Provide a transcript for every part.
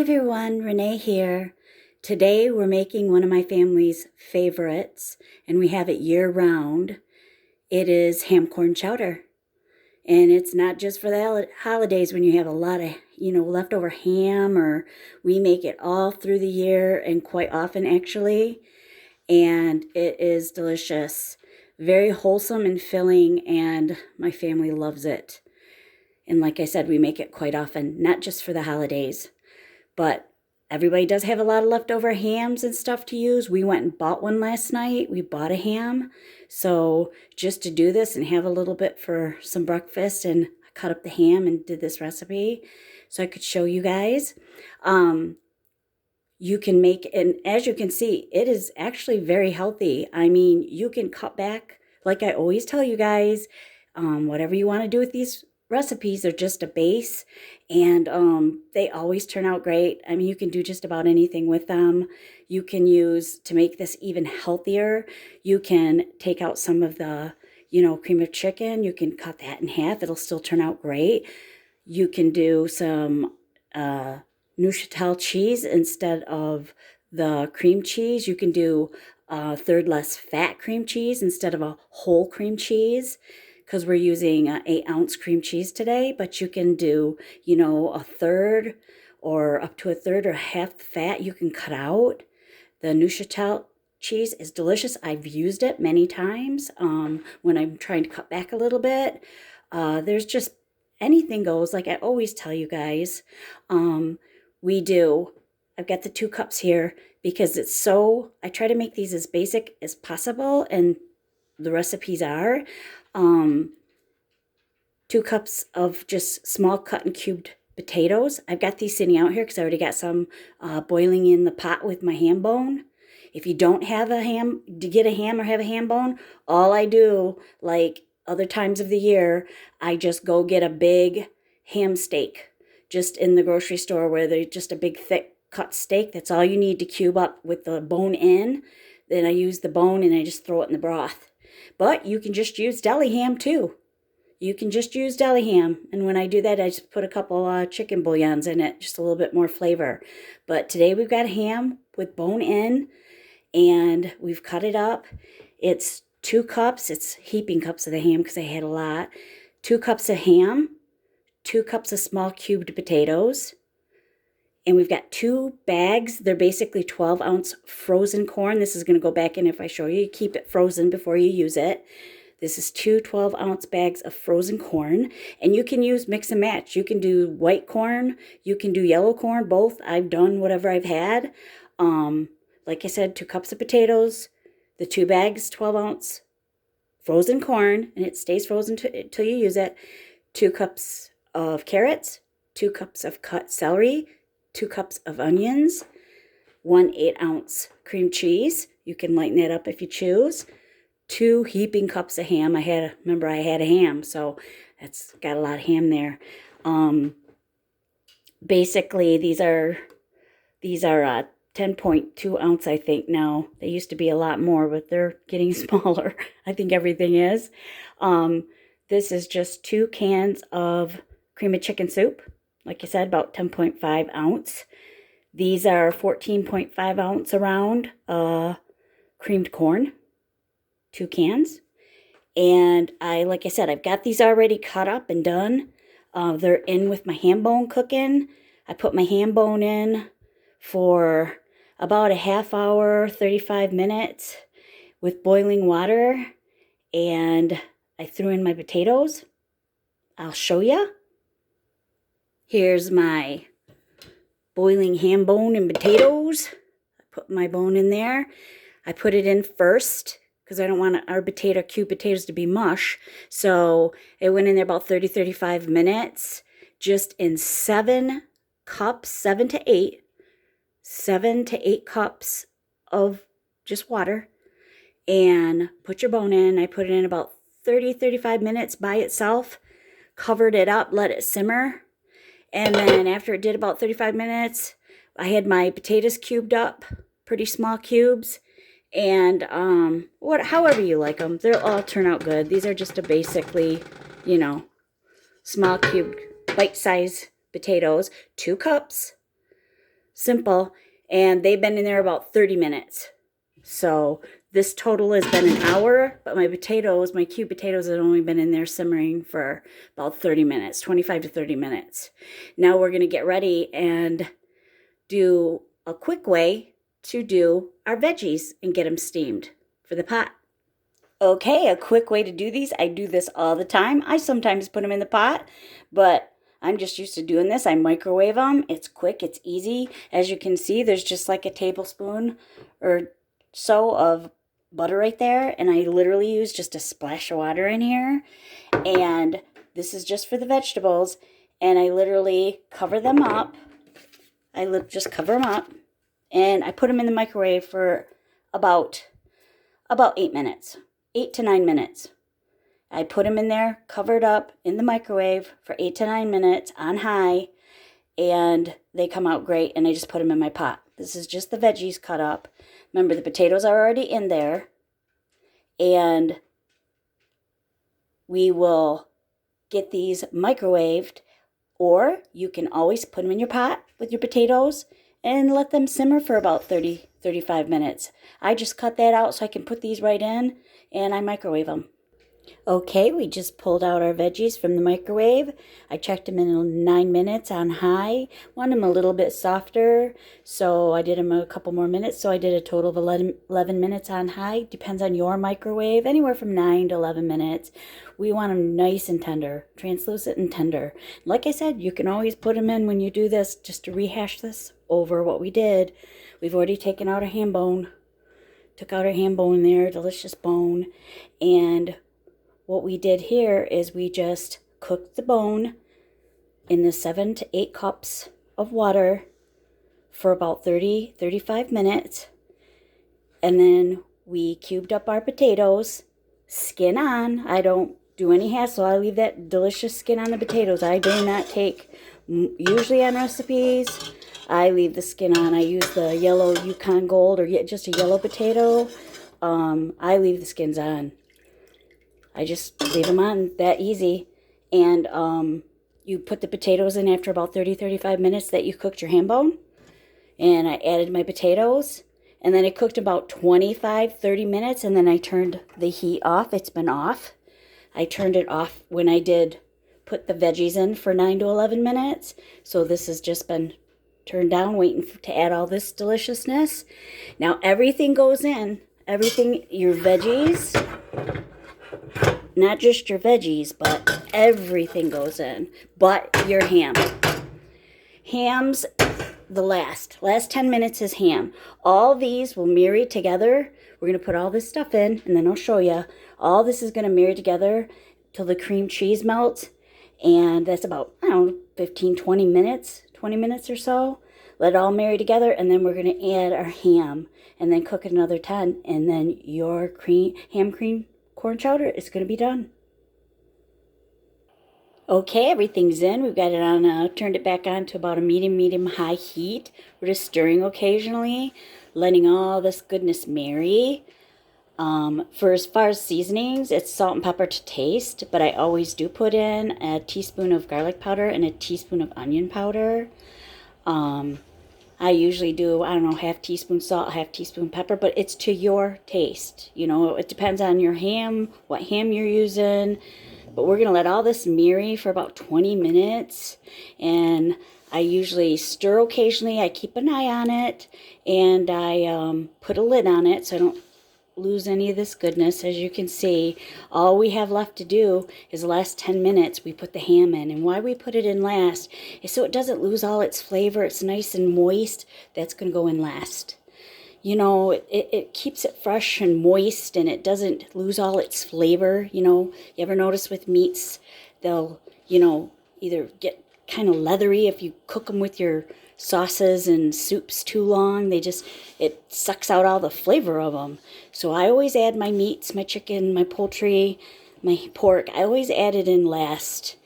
everyone, Renee here. Today we're making one of my family's favorites, and we have it year-round. It is ham corn chowder. And it's not just for the holidays when you have a lot of, leftover ham, or we make it all through the year and quite often actually. And it is delicious, very wholesome and filling, and my family loves it. And like I said, we make it quite often, not just for the holidays. But everybody does have a lot of leftover hams and stuff to use. We went and bought one last night. We bought a ham. So just to do this and have a little bit for some breakfast, and I cut up the ham and did this recipe so I could show you guys. You can make, and as you can see, it is actually very healthy. I mean, you can cut back, like I always tell you guys, whatever you want to do with these recipes, they're just a base, and they always turn out great. I mean, you can do just about anything with them. You can use, to make this even healthier, you can take out some of the, cream of chicken. You can cut that in half. It'll still turn out great. You can do some Neuchâtel cheese instead of the cream cheese. You can do a third less fat cream cheese instead of a whole cream cheese, because we're using 8-ounce cream cheese today. But you can do, a third or up to a third or half the fat you can cut out. The Neuchâtel cheese is delicious. I've used it many times when I'm trying to cut back a little bit. There's just anything goes, like I always tell you guys. I've got the 2 cups here because I try to make these as basic as possible, and the recipes are 2 cups of just small cut and cubed potatoes. I've got these sitting out here because I already got some boiling in the pot with my ham bone. If you don't have a ham, to get a ham or have a ham bone, all I do, like other times of the year, I just go get a big ham steak just in the grocery store, where they're just a big thick cut steak. That's all you need to cube up with the bone in. Then I use the bone and I just throw it in the broth. But you can just use deli ham too. You can just use deli ham. And when I do that, I just put a couple chicken bouillons in it, just a little bit more flavor. But today we've got ham with bone in, and we've cut it up. It's 2 cups. It's heaping cups of the ham because I had a lot. 2 cups of ham, 2 cups of small cubed potatoes. And we've got 2 bags. They're basically 12-ounce frozen corn. This is going to go back in if I show you. You keep it frozen before you use it. This is 2 12-ounce bags of frozen corn. And you can use mix and match. You can do white corn. You can do yellow corn, both. I've done whatever I've had. Like I said, 2 cups of potatoes, the 2 bags, 12-ounce frozen corn, and it stays frozen until you use it. 2 cups of carrots, 2 cups of cut celery, 2 cups of onions, 1 8-ounce cream cheese. You can lighten that up if you choose. 2 heaping cups of ham. I had a ham, so that's got a lot of ham there. Basically, these are 10.2 ounce, I think now. They used to be a lot more, but they're getting smaller. I think everything is. This is just 2 cans of cream of chicken soup. Like I said, about 10.5 ounce. These are 14.5 ounce around creamed corn, 2 cans. And like I said, I've got these already cut up and done. They're in with my ham bone cooking. I put my ham bone in for about a half hour, 35 minutes with boiling water. And I threw in my potatoes. I'll show you. Here's my boiling ham bone and potatoes. I put my bone in there. I put it in first because I don't want our cubed potatoes to be mush. So it went in there about 30-35 minutes, just in 7 cups, 7 to 8 cups of just water. And put your bone in. I put it in about 30-35 minutes by itself, covered it up, let it simmer. And then after it did about 35 minutes, I had my potatoes cubed up, pretty small cubes. And however you like them, they'll all turn out good. These are just basically, small cubed, bite-sized potatoes, 2 cups, simple, and they've been in there about 30 minutes. So this total has been an hour, but my potatoes, my cubed potatoes, have only been in there simmering for about 30 minutes, 25 to 30 minutes. Now we're going to get ready and do a quick way to do our veggies and get them steamed for the pot. Okay, a quick way to do these. I do this all the time. I sometimes put them in the pot, but I'm just used to doing this. I microwave them. It's quick, it's easy. As you can see, there's just like a tablespoon or so of butter right there, and I literally use just a splash of water in here. And this is just for the vegetables, and I literally cover them up. Just cover them up, and I put them in the microwave for about 8 minutes. 8 to 9 minutes. I put them in there, covered up in the microwave for 8 to 9 minutes on high, and they come out great, and I just put them in my pot. This is just the veggies cut up. Remember, the potatoes are already in there, and we will get these microwaved, or you can always put them in your pot with your potatoes and let them simmer for about 35 minutes. I just cut that out so I can put these right in, and I microwave them. Okay, we just pulled out our veggies from the microwave. I checked them in 9 minutes on high. Want them a little bit softer, so I did them a couple more minutes. So I did a total of 11 minutes on high. Depends on your microwave, anywhere from 9 to 11 minutes. We want them nice and tender, translucent and tender. Like I said, you can always put them in when you do this, just to rehash this over what we did. We've already taken out a ham bone. Took out our ham bone there, delicious bone. And what we did here is we just cooked the bone in the 7 to 8 cups of water for about 35 minutes. And then we cubed up our potatoes, skin on. I don't do any hassle. I leave that delicious skin on the potatoes. I do not take, usually on recipes, I leave the skin on. I use the yellow Yukon Gold or just a yellow potato. I leave the skins on. I just leave them on, that easy. And you put the potatoes in after about 35 minutes that you cooked your ham bone. And I added my potatoes. And then it cooked about 30 minutes. And then I turned the heat off. It's been off. I turned it off when I did put the veggies in for 9 to 11 minutes. So this has just been turned down, waiting to add all this deliciousness. Now everything goes in. Everything, your veggies, not just your veggies, but everything goes in, but your ham. Ham's the last 10 minutes is ham. All these will marry together. We're going to put all this stuff in, and then I'll show you. All this is going to marry together till the cream cheese melts, and that's about, 15, 20 minutes or so. Let it all marry together, and then we're going to add our ham, and then cook it another 10, and then your ham cream corn chowder is going to be done. Okay, everything's in. We've got it on, turned it back on to about a medium high heat. We're just stirring occasionally, letting all this goodness marry. For as far as seasonings, it's salt and pepper to taste, but I always do put in a teaspoon of garlic powder and a teaspoon of onion powder. I usually do, half teaspoon salt, half teaspoon pepper, but it's to your taste. It depends on your ham, what ham you're using. But we're going to let all this marry for about 20 minutes. And I usually stir occasionally. I keep an eye on it. And I put a lid on it so I don't lose any of this goodness. As you can see, all we have left to do is the last 10 minutes we put the ham in. And why we put it in last is so it doesn't lose all its flavor. It's nice and moist. That's going to go in last. It keeps it fresh and moist, and it doesn't lose all its flavor. You ever notice with meats, they'll, either get kind of leathery if you cook them with your sauces and soups too long. It sucks out all the flavor of them. So I always add my meats, my chicken, my poultry, my pork. I always add it in last.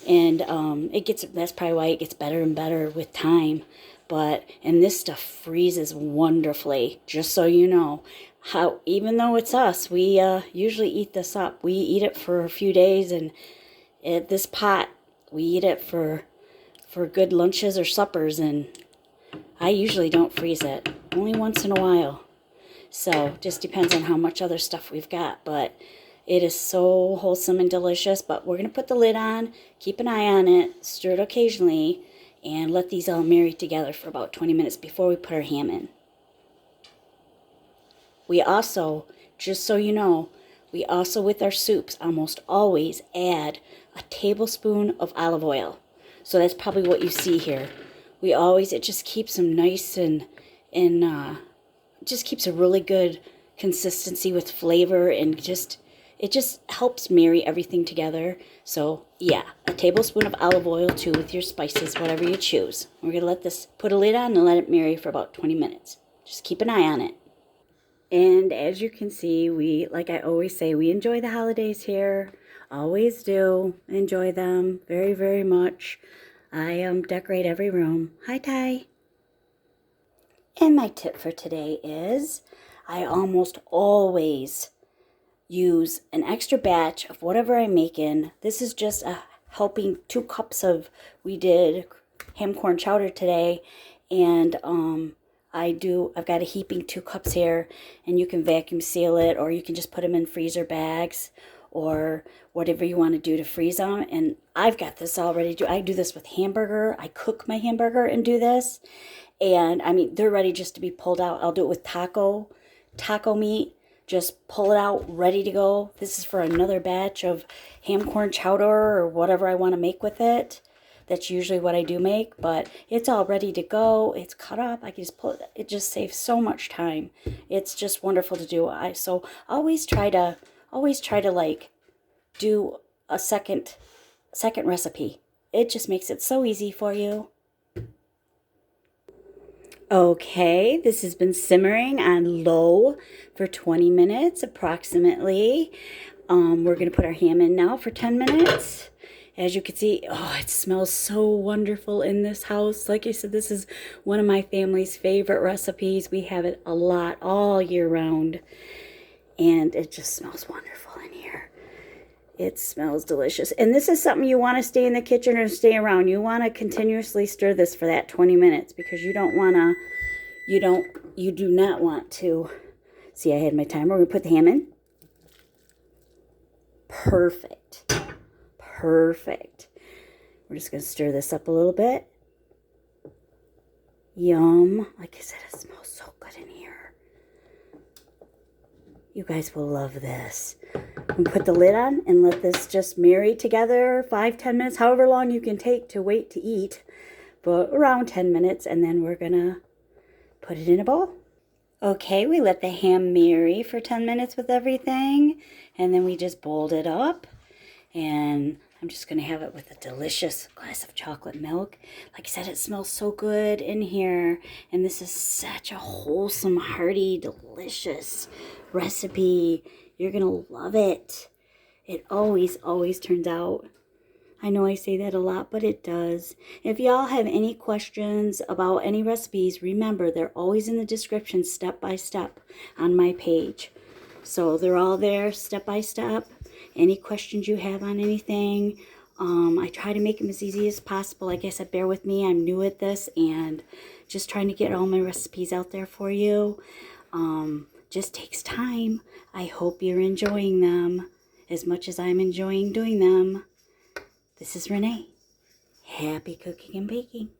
And that's probably why it gets better and better with time. And this stuff freezes wonderfully, just so you know. Even though it's us, we usually eat this up. We eat it for a few days, and at this pot, we eat it for good lunches or suppers, and I usually don't freeze it, only once in a while. So just depends on how much other stuff we've got, but it is so wholesome and delicious. But we're going to put the lid on, keep an eye on it, stir it occasionally, and let these all marry together for about 20 minutes before we put our ham in. We also, just so you know, we also with our soups almost always add a tablespoon of olive oil. So that's probably what you see here. We always, it just keeps them nice and just keeps a really good consistency with flavor, and it just helps marry everything together. So yeah, a tablespoon of olive oil too with your spices, whatever you choose. We're gonna let this, put a lid on and let it marry for about 20 minutes. Just keep an eye on it. And as you can see, we, like I always say, we enjoy the holidays here. Always do enjoy them very, very much. I decorate every room. Hi, Ty. And my tip for today is I almost always use an extra batch of whatever I'm making. This is just a helping 2 cups of, we did ham corn chowder today, and I've got a heaping 2 cups here, and you can vacuum seal it, or you can just put them in freezer bags, or whatever you want to do to freeze them. And I've got this all ready to do. I do this with hamburger. I cook my hamburger and do this. And I mean, they're ready just to be pulled out. I'll do it with taco meat. Just pull it out, ready to go. This is for another batch of ham corn chowder or whatever I want to make with it. That's usually what I do make, but it's all ready to go. It's cut up. I can just pull it. It just saves so much time. It's just wonderful to do. So always try to like do a second recipe. It just makes it so easy for you. Okay, this has been simmering on low for 20 minutes approximately. We're going to put our ham in now for 10 minutes. As you can see, oh, it smells so wonderful in this house. Like I said, this is one of my family's favorite recipes. We have it a lot all year round, and it just smells wonderful in here. It smells delicious. And this is something you want to stay in the kitchen or stay around. You want to continuously stir this for that 20 minutes because you don't want to, you do not want to. See, I had my timer. We're going to put the ham in. Perfect. Perfect. We're just going to stir this up a little bit. Yum. Like I said, it smells so good in here. You guys will love this. And put the lid on and let this just marry together 5-10 minutes, however long you can take to wait to eat, but around 10 minutes, and then we're gonna put it in a bowl. Okay, we let the ham marry for 10 minutes with everything, and then we just bowled it up, and I'm just gonna have it with a delicious glass of chocolate milk. Like I said, it smells so good in here, and this is such a wholesome, hearty, delicious recipe. You're going to love it. It always, always turns out. I know I say that a lot, but it does. If y'all have any questions about any recipes, remember they're always in the description step by step on my page. So they're all there step by step. Any questions you have on anything, I try to make them as easy as possible. Like I said, bear with me. I'm new at this and just trying to get all my recipes out there for you. Just takes time. I hope you're enjoying them as much as I'm enjoying doing them. This is Renee. Happy cooking and baking.